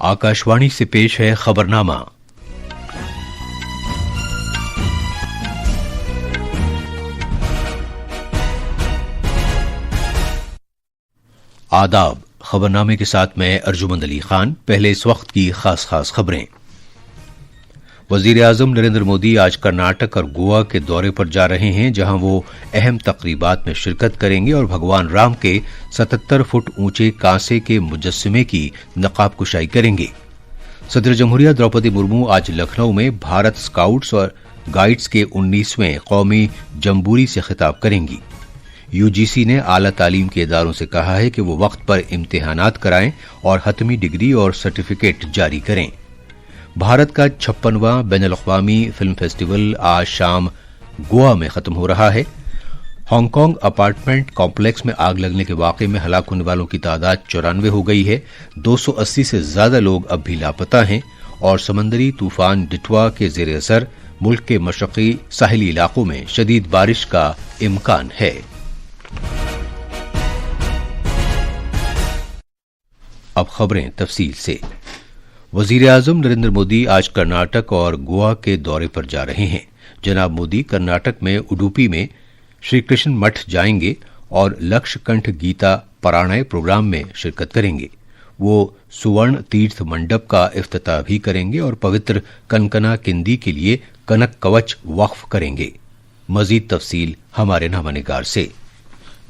आकाशवाणी से पेश है खबरनामा। आदाब। खबरनामे के साथ मैं अर्जुमंद अली खान। पहले इस वक्त की खास खबरें। वजीर आजम नरेंद्र मोदी आज कर्नाटक और गोवा के दौरे पर जा रहे हैं, जहां वो अहम तकरीबात में शिरकत करेंगे और भगवान राम के 77 फुट ऊंचे कांसे के मुजस्समे की नकाब कुशाई करेंगे। सदर जमहूरिया द्रौपदी मुर्मू आज लखनऊ में भारत स्काउट्स और गाइड्स के 19वें कौमी जम्बूरी से खिताब करेंगी। यूजीसी ने आला तालीम के इदारों से कहा है कि वो वक्त पर इम्तिहानात कराएं और हतमी डिग्री और सर्टिफिकेट जारी करें। भारत का 56वां बैनुल-अक़वामी फिल्म फेस्टिवल आज शाम गोवा में खत्म हो रहा है। हांगकांग अपार्टमेंट कॉम्प्लेक्स में आग लगने के वाकये में हलाक होने वालों की तादाद 94 हो गई है। 280 से ज्यादा लोग अब भी लापता हैं और समंदरी तूफान डिटवा के जेर असर मुल्क के मशरक़ी साहिली इलाकों में शदीद बारिश का इम्कान है। अब खबरें तफसील से। वजीर आजम नरेंद्र मोदी आज कर्नाटक और गोवा के दौरे पर जा रहे हैं। जनाब मोदी कर्नाटक में उडुपी में श्री कृष्ण मठ जाएंगे और लक्षकंठ गीता पारायण प्रोग्राम में शिरकत करेंगे। वो सुवर्ण तीर्थ मंडप का इफ्तिताह भी करेंगे और पवित्र कनकना किंदी के लिए कनक कवच वक्फ करेंगे। मजीद तफसील हमारे नामानिगार से।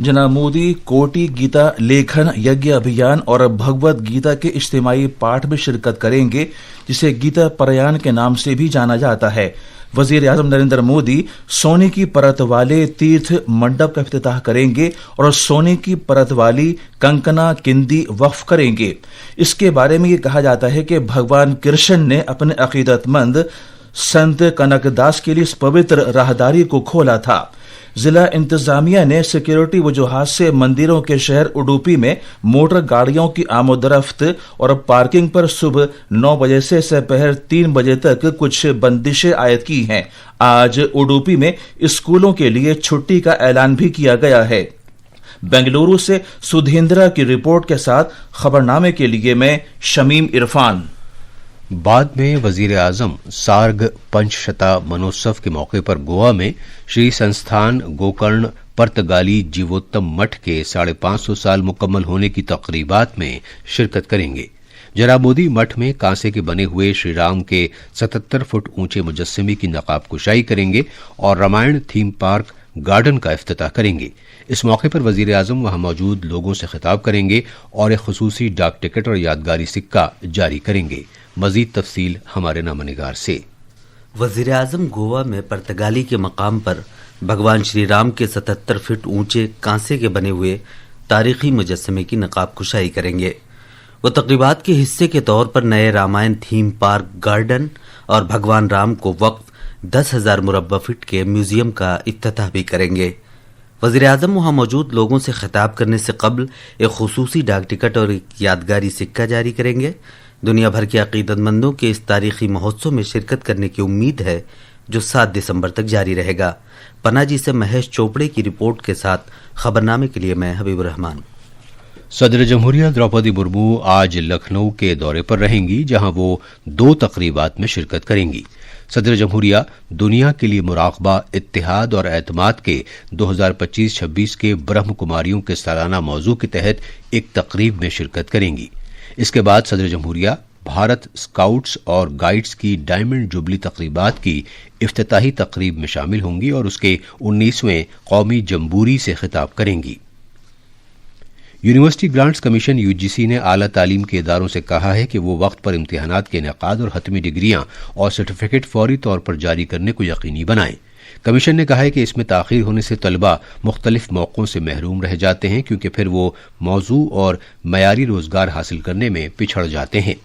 जनाब मोदी कोटि गीता लेखन यज्ञ अभियान और भगवत गीता के इज्तिमाई पाठ में शिरकत करेंगे, जिसे गीता पारायण के नाम से भी जाना जाता है। वजीर आजम नरेंद्र मोदी सोने की परत वाले तीर्थ मंडप का इफ्तिताह करेंगे और सोने की परत वाली कंकना किंदी वक्फ करेंगे। इसके बारे में ये कहा जाता है कि भगवान कृष्ण ने अपने अकीदतमंद संत कनकदास के लिए इस पवित्र राहदारी को खोला था। जिला इंतजामिया ने सिक्योरिटी वजूहात से मंदिरों के शहर उडुपी में मोटर गाड़ियों की आमोदरफ्त और पार्किंग पर सुबह 9 बजे से दोपहर 3 बजे तक कुछ बंदिशें आयद की हैं। आज उडुपी में स्कूलों के लिए छुट्टी का ऐलान भी किया गया है। बेंगलुरु से सुधींद्रा की रिपोर्ट के साथ खबरनामे के लिए मैं शमीम इरफान। बाद में वजीर आजम सार्ग पंचशता मनोत्सव के मौके पर गोवा में श्री संस्थान गोकर्ण पर्तगाली जीवोत्तम मठ के 550 साल मुकम्मल होने की तकरीबात में शिरकत करेंगे। जनाब मोदी मठ में कांसे के बने हुए श्री राम के 77 फुट ऊंचे मुजस्समे की नकाब कुशाई करेंगे और रामायण थीम पार्क गार्डन का इफ्तिताह करेंगे। इस मौके पर वजीर आजम वहां मौजूद लोगों से खिताब करेंगे और एक खुसूसी डाक टिकट और यादगारी सिक्का जारी करेंगे। मजीद तफसील हमारे नामनिगार से। वजीर आजम गोवा में पर्तगाली के मकाम पर भगवान श्री राम के 77 फीट ऊंचे कांसे के बने हुए तारीखी मुजस्समे की नकाब कुशाई करेंगे। वो तकरीबात के हिस्से के तौर पर नए रामायण थीम पार्क गार्डन और भगवान राम को वक्फ 10,000 मुरब्बा फीट के म्यूजियम का इफ्तिताह भी करेंगे। वजीर आजम वहां मौजूद लोगों से खिताब करने से कबल एक खुसूसी डाक टिकट और एक यादगारी सिक्का जारी करेंगे। दुनिया भर के अकीदतमंदों के इस तारीखी महोत्सव में शिरकत करने की उम्मीद है, जो 7 दिसंबर तक जारी रहेगा। पनाजी से महेश चोपड़े की रिपोर्ट के साथ खबरनामे के लिए मैं हबीब रहमान। सदर जमहूरिया द्रौपदी मुर्मू आज लखनऊ के दौरे पर रहेंगी, जहां वो 2 तकरीबात में शिरकत करेंगी। सदर जमहूरिया दुनिया के लिए मुराकबा, इत्तेहाद और एतमाद के 2025-26 के ब्रह्म कुमारियों के सालाना मौजू के तहत एक तकरीब में शिरकत करेंगी। इसके बाद सदर जमहूरिया भारत स्काउट्स और गाइड्स की डायमंड जुबली तकरीबात की इफ्तिताही तकरीब में शामिल होंगी और उसके 19वें कौमी जम्बूरी से खिताब करेंगी। यूनिवर्सिटी ग्रांट्स कमीशन यूजीसी ने आला तालीम के इदारों से कहा है कि वो वक्त पर इम्तिहानात के इनेकाद और हतमी डिग्रियां और सर्टिफिकेट फौरी तौर पर जारी करने को यकीनी बनाएं। कमीशन ने कहा है कि इसमें ताखीर होने से तलबा मुख्तलिफ मौक़ों से महरूम रह जाते हैं, क्योंकि फिर वो मौजू और मयारी रोजगार हासिल करने में पिछड़ जाते हैं।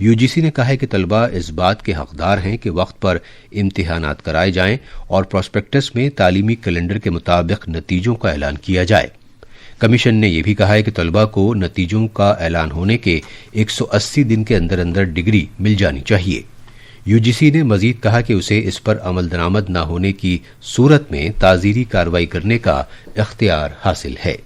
यूजीसी ने कहा है कि तलबा इस बात के हकदार हैं कि वक्त पर इम्तिहानात कराए जाएं और प्रॉस्पेक्टस में तालीमी कैलेंडर के मुताबिक नतीजों का ऐलान किया जाए। कमीशन ने यह भी कहा है कि तलबा को नतीजों का ऐलान होने के 180 दिन के अंदर अंदर डिग्री मिल जानी चाहिए। यूजीसी ने मजीद कहा कि उसे इस पर अमल दरामद न होने की सूरत में ताज़ीरी कार्रवाई करने का इख्तियार हासिल है।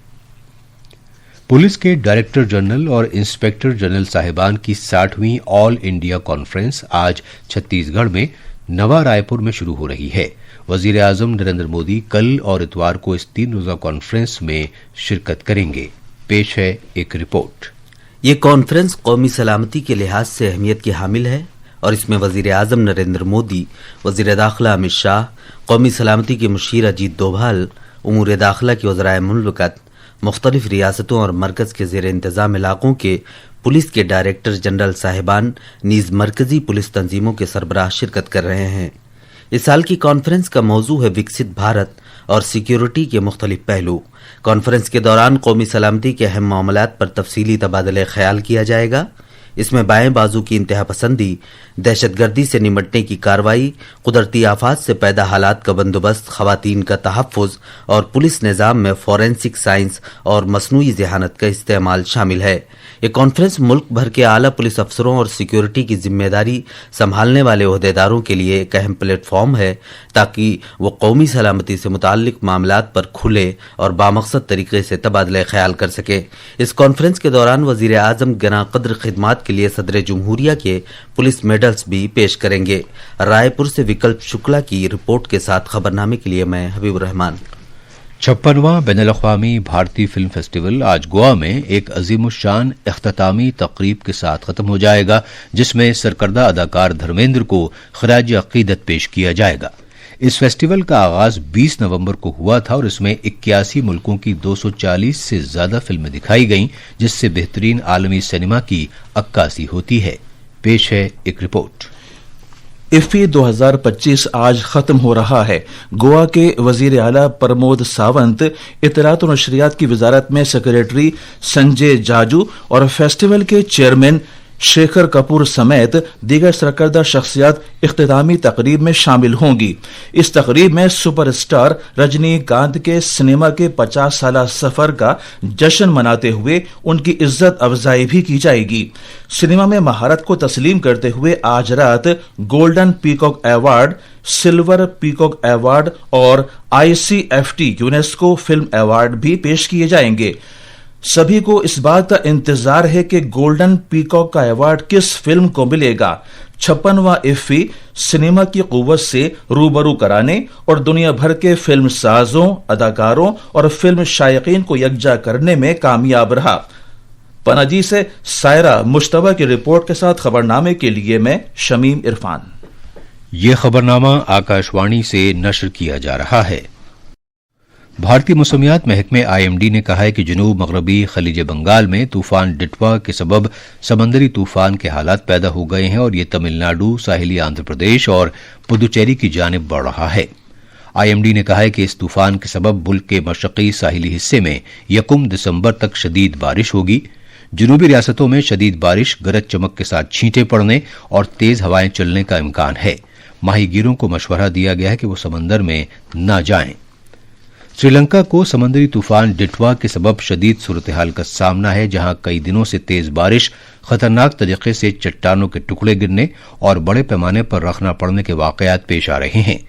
पुलिस के डायरेक्टर जनरल और इंस्पेक्टर जनरल साहिबान की 60वीं ऑल इंडिया कॉन्फ्रेंस आज छत्तीसगढ़ में नवा रायपुर में शुरू हो रही है। वजीर आजम नरेंद्र मोदी कल और इतवार को इस 3 रोजा कॉन्फ्रेंस में शिरकत करेंगे। पेश है एक रिपोर्ट। ये कॉन्फ्रेंस कौमी सलामती के लिहाज से अहमियत की हामिल है और इसमें वजीर आजम नरेंद्र मोदी, वजीर दाखिला अमित शाह, कौमी सलामती के मुशीर अजीत डोभाल, उमूर दाखिला के वज़राए मुमलकत, मुख्तलिफ रियासतों और मरकज के ज़ेर इंतज़ाम इलाकों के पुलिस के डायरेक्टर जनरल साहिबान नीज मरकजी पुलिस तंजीमों के सरबराह शिरकत कर रहे हैं। इस साल की कॉन्फ्रेंस का मौजू है विकसित भारत और सिक्योरिटी के मुख्तलिफ पहलू। कॉन्फ्रेंस के दौरान कौमी सलामती के अहम मामलात पर तफसीली तबादले ख्याल किया जाएगा। इसमें बाएं बाजू की इंतहा पसंदी, दहशतगर्दी से निमटने की कार्रवाई, कुदरती आफात से पैदा हालात का बंदोबस्त, खवातीन का तहफ़्फ़ुज़ और पुलिस निज़ाम में फॉरेंसिक साइंस और मसनूई ज़हानत का इस्तेमाल शामिल है। ये कॉन्फ्रेंस मुल्क भर के आला पुलिस अफसरों और सिक्योरिटी की जिम्मेदारी संभालने वाले ओहदेदारों के लिए एक अहम प्लेटफॉर्म है ताकि वो कौमी सलामती से मुताल्लिक मामलात पर खुले और बामकसद तरीके से तबादले ख्याल कर सके। इस कॉन्फ्रेंस के दौरान वजीर आजम गना कद्र खिदमात के लिए सदर जमहूरिया के पुलिस मेडल्स भी पेश करेंगे। रायपुर से विकल्प शुक्ला की रिपोर्ट के साथ खबरनामे के लिए मैं हबीब रहमान। 56वां बैनुल-अक़वामी भारतीय फिल्म फेस्टिवल आज गोवा में एक अजीमुशान इख्तितामी तकरीब के साथ खत्म हो जाएगा, जिसमें सरकर्दा अदाकार धर्मेंद्र को खराज अकीदत पेश किया जाएगा। इस फेस्टिवल का आगाज 20 नवंबर को हुआ था और इसमें 81 मुल्कों की 240 से ज्यादा फिल्में दिखाई गईं, जिससे बेहतरीन आलमी सिनेमा की अक्कासी होती है। पेश है एक रिपोर्ट। इफ्फी 2025 आज खत्म हो रहा है। गोवा के वजीर आला प्रमोद सावंत, इत्तलात और नशरियात की वजारत में सेक्रेटरी संजय जाजू और फेस्टिवल के चेयरमैन शेखर कपूर समेत दीगर सरकर्दा शख्सियात इख्तितामी तकरीब में शामिल होंगी। इस तकरीब में सुपरस्टार रजनीकांत के सिनेमा के 50 साला सफर का जश्न मनाते हुए उनकी इज्जत अफजाई भी की जाएगी। सिनेमा में महारत को तस्लीम करते हुए आज रात golden peacock award, silver peacock award और ICFT यूनेस्को फिल्म अवार्ड भी पेश किए जाएंगे। सभी को इस बात का इंतजार है कि गोल्डन पीकॉक का अवार्ड किस फिल्म को मिलेगा। 56वां इफ्फी सिनेमा की कुव्वत से रूबरू कराने और दुनिया भर के फिल्म साजों, अदाकारों और फिल्म शायकीन को यकजा करने में कामयाब रहा। पनाजी से सायरा मुश्तबा की रिपोर्ट के साथ खबरनामे के लिए मैं शमीम इरफान। ये खबरनामा आकाशवाणी से नशर किया जा रहा है। भारतीय मौसमियात महकमे IMD ने कहा है कि जनूब मगरबी खलीज बंगाल में तूफान डिटवा के सबब समंदरी तूफान के हालात पैदा हो गए हैं और ये तमिलनाडु, साहिली आंध्र प्रदेश और पुदुचेरी की जानिब बढ़ रहा है। IMD ने कहा है कि इस तूफान के सबब मुल्क के मशरकी साहिली हिस्से में 1 दिसंबर तक शदीद बारिश होगी। जनूबी रियासतों में शदीद बारिश, गरज चमक के साथ छींटें पड़ने और तेज हवाएं चलने का इम्कान है। माहीगीरों को मशवरा दिया गया है कि वो समंदर में न जाएं। श्रीलंका को समंदरी तूफान डिटवा के सबब शदीद सूरत हाल का सामना है, जहां कई दिनों से तेज बारिश, खतरनाक तरीके से चट्टानों के टुकड़े गिरने और बड़े पैमाने पर रखना पड़ने के वाकयात पेश आ रहे हैं।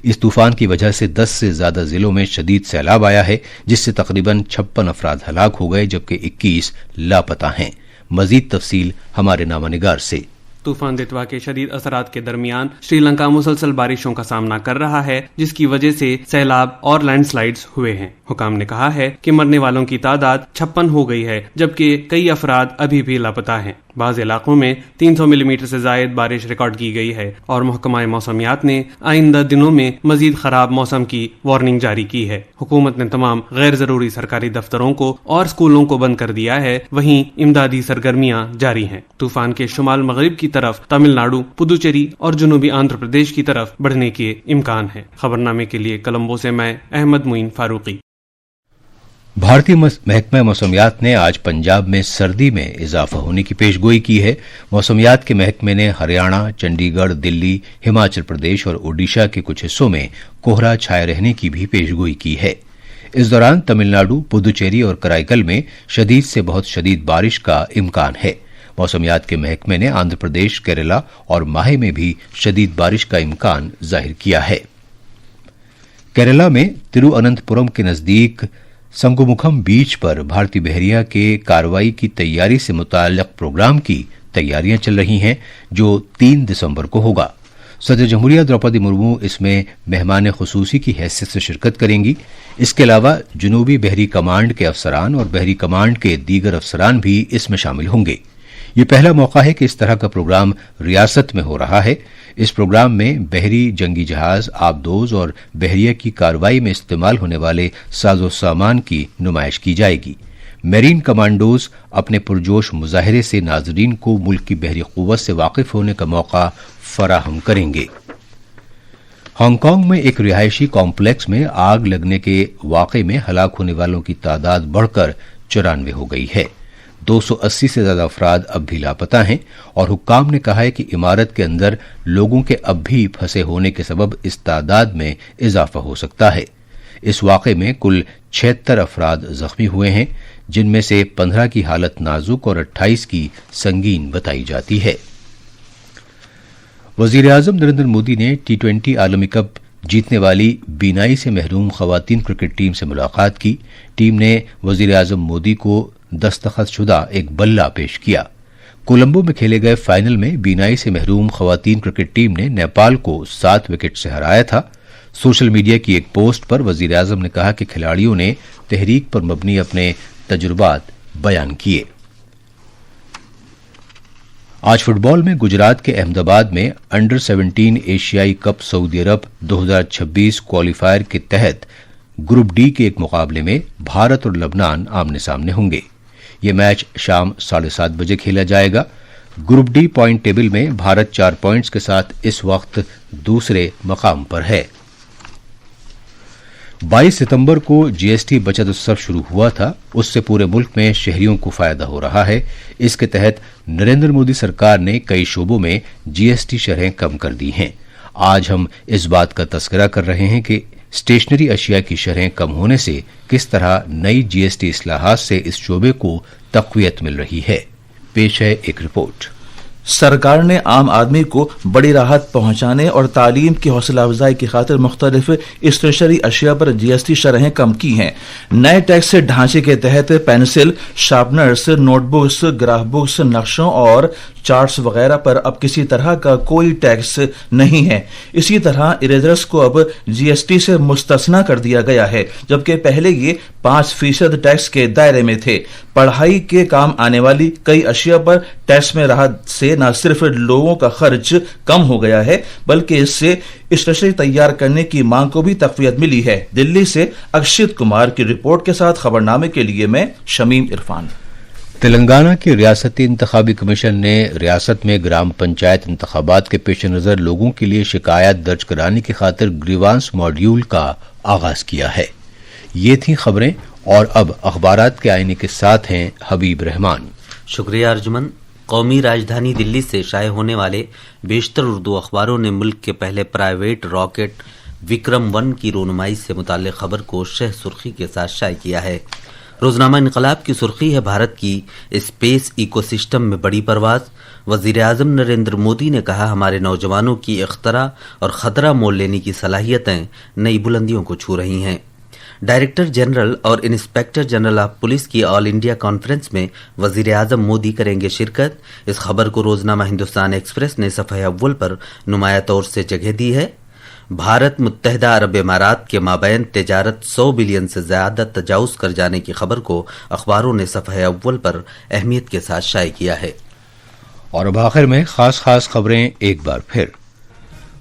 इस तूफान की वजह से 10 से ज्यादा जिलों में शदीद सैलाब आया है, जिससे तकरीबन 56 अफराद हलाक हो गए, जबकि 21 लापता हैं। मजीद तफसील हमारे नामानिगार से। तूफान दितवा के शदीद असरात के दरमियान श्रीलंका मुसलसल बारिशों का सामना कर रहा है, जिसकी वजह से सैलाब और लैंडस्लाइड्स हुए हैं। हुकाम ने कहा है कि मरने वालों की तादाद 56 हो गई है, जबकि कई अफराद अभी भी लापता हैं। बाज़ इलाकों में 300 मिलीमीटर से जायद बारिश रिकॉर्ड की गई है और महकमा मौसमियात ने आइंदा दिनों में मजीद खराब मौसम की वार्निंग जारी की है। हुकूमत ने तमाम गैर जरूरी सरकारी दफ्तरों को और स्कूलों को बंद कर दिया है। वहीं इमदादी सरगर्मियां जारी हैं। तूफान के शुमाल मगरिब की तरफ तमिलनाडु, पुदुचेरी और जनूबी आंध्र प्रदेश की तरफ बढ़ने के इम्कान है। खबरनामे के लिए कोलंबो से मैं अहमद मुइन फारूकी। भारतीय महकमा मौसमियात ने आज पंजाब में सर्दी में इजाफा होने की पेशगोई की है। मौसमियात के महकमे ने हरियाणा, चंडीगढ़, दिल्ली, हिमाचल प्रदेश और ओडिशा के कुछ हिस्सों में कोहरा छाए रहने की भी पेशगोई की है। इस दौरान तमिलनाडु, पुदुचेरी और कराईकल में शदीद से बहुत शदीद बारिश का इम्कान है। मौसमियात के महकमे ने आंध्र प्रदेश, केरला और माहे में भी शदीद बारिश का इम्कान जाहिर किया है। केरला में तिरुअनंतपुरम के नजदीक संगुमुखम बीच पर भारतीय बहरिया के कार्रवाई की तैयारी से मुताल्लिक प्रोग्राम की तैयारियां चल रही हैं, जो 3 दिसंबर को होगा। सदर जमहूरिया द्रौपदी मुर्मू इसमें मेहमान खुसूसी की हैसियत से शिरकत करेंगी। इसके अलावा जनूबी बहरी कमांड के अफसरान और बहरी कमांड के दीगर अफसरान भी इसमें शामिल होंगे। ये पहला मौका है कि इस तरह का प्रोग्राम रियासत में हो रहा है। इस प्रोग्राम में बहरी जंगी जहाज, आबदोज और बहरिया की कार्रवाई में इस्तेमाल होने वाले साजो सामान की नुमाइश की जाएगी। मेरीन कमांडोज अपने पुरजोश मुजाहरे से नाजरीन को मुल्क की बहरी कुव्वत से वाकिफ होने का मौका फराहम करेंगे। हांगकांग में एक रिहायशी कॉम्प्लेक्स में आग लगने के वाकये में हलाक होने वालों की तादाद बढ़कर 94 हो गई है। 280 से ज्यादा अफराद अब भी लापता हैं और हुक्काम ने कहा है कि इमारत के अंदर लोगों के अब भी फंसे होने के सबब इस तादाद में इजाफा हो सकता है। इस वाकये में कुल 76 अफराद जख्मी हुए हैं, जिनमें से 15 की हालत नाजुक और 28 की संगीन बताई जाती है। वजीर आजम नरेंद्र मोदी ने T20 आलमी कप जीतने वाली बीनाई से महरूम खवातीन क्रिकेट टीम से मुलाकात की। टीम ने वजीर आजम मोदी को दस्तखतशुदा एक बल्ला पेश किया। कोलंबो में खेले गए फाइनल में बीनाई से महरूम खवातीन क्रिकेट टीम ने नेपाल को 7 विकेट से हराया था। सोशल मीडिया की एक पोस्ट पर वजीर आजम ने कहा कि खिलाड़ियों ने तहरीक पर मबनी अपने तजुर्बात बयान किए। आज फुटबॉल में गुजरात के अहमदाबाद में अंडर 17 एशियाई कप सऊदी अरब 2026 क्वालिफायर के तहत ग्रुप डी के एक मुकाबले में भारत और लबनान आमने सामने होंगे। ये मैच शाम 7:30 बजे खेला जाएगा। ग्रुप डी पॉइंट टेबल में भारत 4 पॉइंट्स के साथ इस वक्त दूसरे मकाम पर है। 22 सितंबर को जीएसटी बचत उत्सव शुरू हुआ था। उससे पूरे मुल्क में शहरियों को फायदा हो रहा है। इसके तहत नरेंद्र मोदी सरकार ने कई शोबों में जीएसटी शरहें कम कर दी हैं। आज हम इस बात का तस्करा कर रहे हैं कि स्टेशनरी अशिया की शरहें कम होने से किस तरह नई जीएसटी इस्लाहात से इस शोबे को तक़वियत मिल रही है। पेश है एक रिपोर्ट। सरकार ने आम आदमी को बड़ी राहत पहुंचाने और तालीम की हौसला अफजाई की खातिर मुख्तलिफ स्टेशनरी अशिया पर जीएसटी शरहें कम की हैं। नए टैक्स ढांचे के तहत pencil, sharpeners, notebooks, graph books, नक्शों और चार्ट्स वगैरह पर अब किसी तरह का कोई टैक्स नहीं है। इसी तरह इरेजर्स को अब जीएसटी से मुस्तस्ना कर दिया गया है, जबकि पहले ये 5% टैक्स के दायरे में थे। पढ़ाई के काम आने वाली कई अशिया पर टैक्स में राहत से न सिर्फ लोगों का खर्च कम हो गया है, बल्कि इससे स्टेशनरी तैयार करने की मांग को भी तक़वियत मिली है। दिल्ली से अक्षित कुमार की रिपोर्ट के साथ खबरनामे के लिए मैं शमीम इरफान। तेलंगाना के रियासती इंतखाबी कमीशन ने रियासत में ग्राम पंचायत इंतखाबात के पेश नज़र लोगों के लिए शिकायत दर्ज कराने की खातिर ग्रीवांस मॉड्यूल का आगाज किया है। ये थी खबरें और अब अखबारात के आईने के साथ हैं हबीब रहमान। शुक्रिया अर्जुमन। कौमी राजधानी दिल्ली से शाये होने वाले बेशतर उर्दू अखबारों ने मुल्क के पहले प्राइवेट रॉकेट विक्रम 1 की रोनुमाई से मुताल्लिक खबर को शह सुर्खी के साथ शाये किया है। रोजनामा इनकलाब की सुर्खी है, भारत की स्पेस इकोसिस्टम में बड़ी परवाज। वजीर आजम नरेंद्र मोदी ने कहा, हमारे नौजवानों की इख्तरा और खतरा मोल लेने की सलाहियतें नई बुलंदियों को छू रही हैं। डायरेक्टर जनरल और इंस्पेक्टर जनरल ऑफ पुलिस की ऑल इंडिया कॉन्फ्रेंस में वजीर आजम मोदी करेंगे शिरकत। इस खबर को रोजनामा हिंदुस्तान एक्सप्रेस ने सफ़े अव्वल पर नुमाया तौर से जगह दी है। भारत मुत्तहिदा अरब इमारात के माबैन तिजारत 100 बिलियन से ज्यादा तजावुज कर जाने की खबर को अखबारों ने सफ़े अव्वल पर अहमियत के साथ शाये किया है। और अब आखिर में खास खबरें एक बार फिर।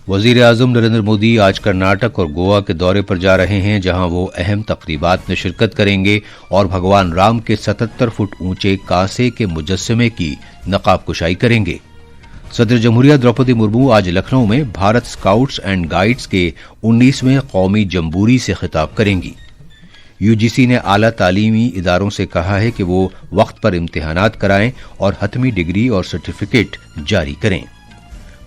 वजीर आजम नरेंद्र मोदी आज कर्नाटक और गोवा के दौरे पर जा रहे हैं, जहां वो अहम तकरीबात में शिरकत करेंगे और भगवान राम के 77 फुट ऊंचे कांसे के मुजस्समे की नकाब कुशाई करेंगे। सदर जमहूरिया द्रौपदी मुर्मू आज लखनऊ में भारत स्काउट्स एंड गाइड्स के 19वें कौमी जम्बूरी से खिताब करेंगी। यूजीसी ने आला तालीमी इदारों से कहा है कि वो वक्त पर इम्तिहानात कराएं और हतमी डिग्री और सर्टिफिकेट जारी करें।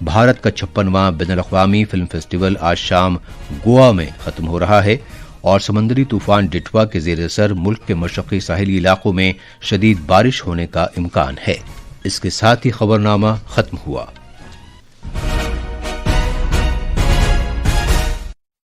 भारत का 56वां बैनुल-अक़वामी फिल्म फेस्टिवल आज शाम गोवा में खत्म हो रहा है और समंदरी तूफान डिटवा के जेर असर मुल्क के मशरक़ी साहिली इलाकों में शदीद बारिश होने का इम्कान है। इसके साथ ही खबरनामा खत्म हुआ।